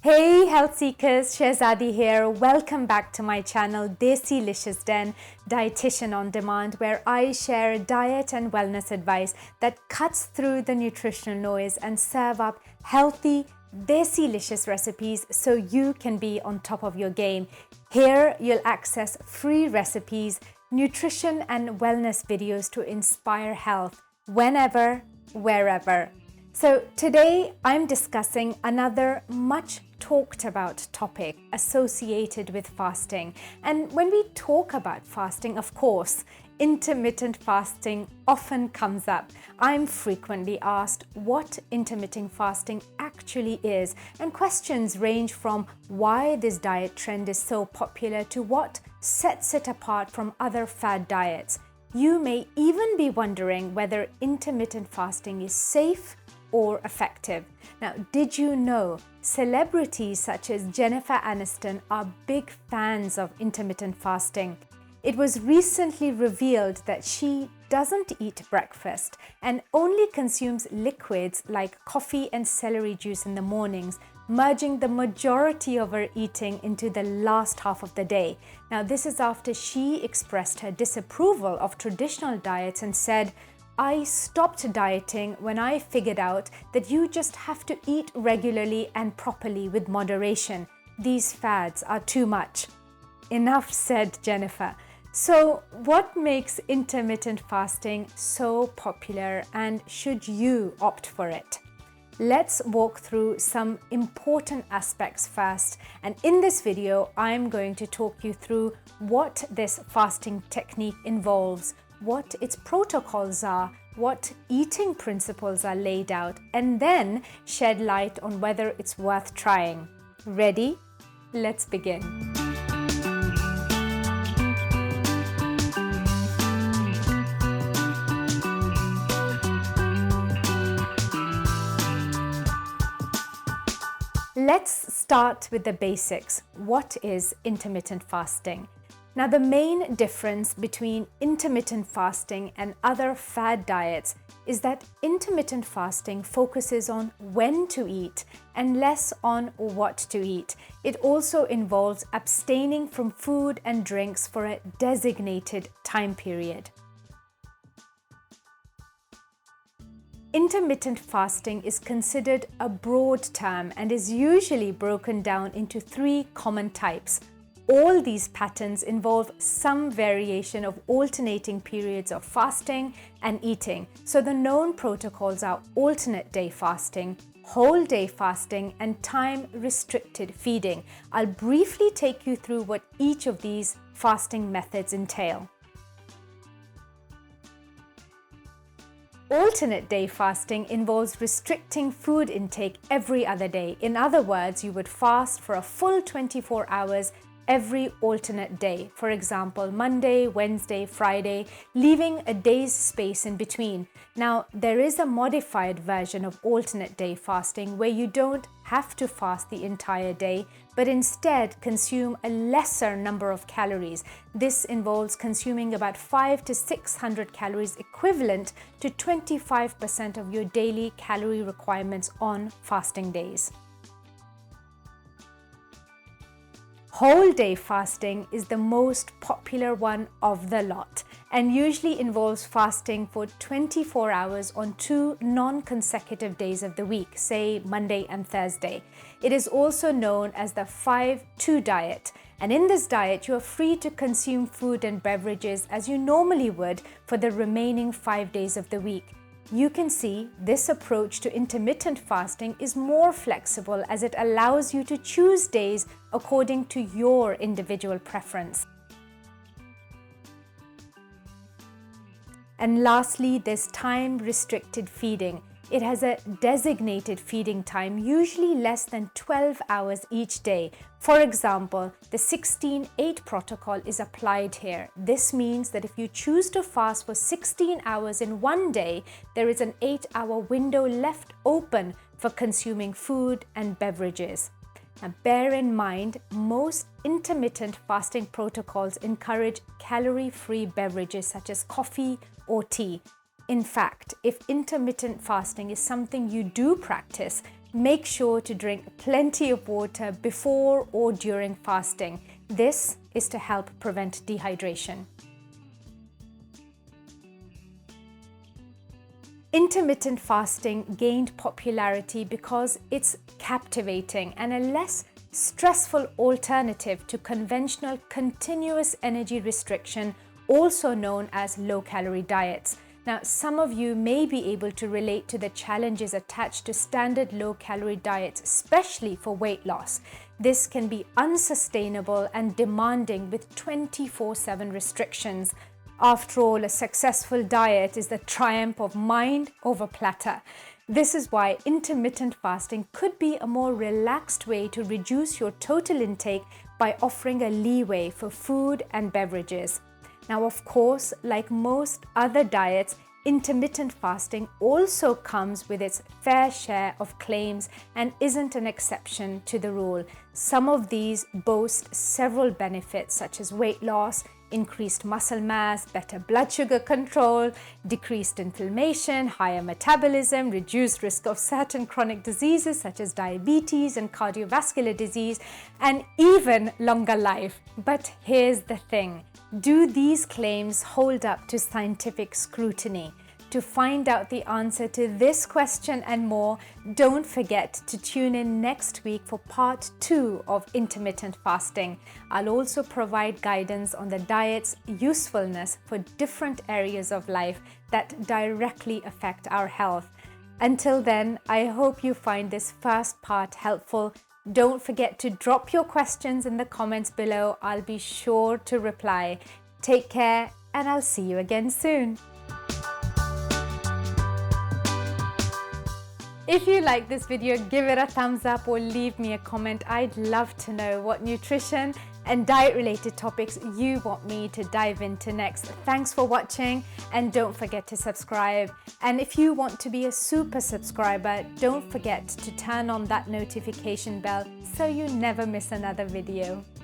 Hey health seekers, Shahzadi here. Welcome back to my channel Desilicious Den, Dietitian on Demand, where I share diet and wellness advice that cuts through the nutritional noise and serve up healthy, desilicious recipes so you can be on top of your game. Here you'll access free recipes, nutrition and wellness videos to inspire health whenever, wherever. So today I'm discussing another much talked about topic associated with fasting. And when we talk about fasting, of course, intermittent fasting often comes up. I'm frequently asked what intermittent fasting actually is, and questions range from why this diet trend is so popular to what sets it apart from other fad diets. You may even be wondering whether intermittent fasting is safe or effective. Now, did you know celebrities such as Jennifer Aniston are big fans of intermittent fasting? It was recently revealed that she doesn't eat breakfast and only consumes liquids like coffee and celery juice in the mornings, merging the majority of her eating into the last half of the day. Now, this is after she expressed her disapproval of traditional diets and said, "I stopped dieting when I figured out that you just have to eat regularly and properly with moderation. These fads are too much." Enough said, Jennifer. So, what makes intermittent fasting so popular, and should you opt for it? Let's walk through some important aspects first. And in this video, I'm going to talk you through what this fasting technique involves, what its protocols are, what eating principles are laid out, and then shed light on whether it's worth trying. Ready? Let's begin. Let's start with the basics. What is intermittent fasting? Now, the main difference between intermittent fasting and other fad diets is that intermittent fasting focuses on when to eat and less on what to eat. It also involves abstaining from food and drinks for a designated time period. Intermittent fasting is considered a broad term and is usually broken down into three common types. All these patterns involve some variation of alternating periods of fasting and eating. So the known protocols are alternate day fasting, whole day fasting, and time restricted feeding. I'll briefly take you through what each of these fasting methods entail. Alternate day fasting involves restricting food intake every other day. In other words, you would fast for a full 24 hours every alternate day. For example, Monday, Wednesday, Friday, leaving a day's space in between. Now, there is a modified version of alternate day fasting where you don't have to fast the entire day, but instead consume a lesser number of calories. This involves consuming about 500 to 600 calories, equivalent to 25% of your daily calorie requirements on fasting days. Whole day fasting is the most popular one of the lot and usually involves fasting for 24 hours on 2 non-consecutive days of the week, say Monday and Thursday. It is also known as the 5-2 diet, and in this diet you are free to consume food and beverages as you normally would for the remaining 5 days of the week. You can see this approach to intermittent fasting is more flexible as it allows you to choose days according to your individual preference. And lastly, there's time-restricted feeding. It has a designated feeding time, usually less than 12 hours each day. For example, the 16-8 protocol is applied here. This means that if you choose to fast for 16 hours in one day, there is an 8-hour window left open for consuming food and beverages. Now, bear in mind, most intermittent fasting protocols encourage calorie-free beverages such as coffee or tea. In fact, if intermittent fasting is something you do practice, Make sure to drink plenty of water before or during fasting. This is to help prevent dehydration. Intermittent fasting gained popularity because it's captivating and a less stressful alternative to conventional continuous energy restriction, also known as low-calorie diets. Now, some of you may be able to relate to the challenges attached to standard low-calorie diets, especially for weight loss. This can be unsustainable and demanding with 24/7 restrictions. After all, a successful diet is the triumph of mind over platter. This is why intermittent fasting could be a more relaxed way to reduce your total intake by offering a leeway for food and beverages. Now, of course, like most other diets, intermittent fasting also comes with its fair share of claims and isn't an exception to the rule. Some of these boast several benefits such as weight loss, increased muscle mass, better blood sugar control, decreased inflammation, higher metabolism, reduced risk of certain chronic diseases such as diabetes and cardiovascular disease, and even longer life. But here's the thing. Do these claims hold up to scientific scrutiny? To find out the answer to this question and more, don't forget to tune in next week for part 2 of intermittent fasting. I'll also provide guidance on the diet's usefulness for different areas of life that directly affect our health. Until then, I hope you find this first part helpful. Don't forget to drop your questions in the comments below. I'll be sure to reply. Take care, and I'll see you again soon. If you like this video, give it a thumbs up or leave me a comment. I'd love to know what nutrition and diet related topics you want me to dive into next. Thanks for watching, and don't forget to subscribe. And if you want to be a super subscriber, don't forget to turn on that notification bell so you never miss another video.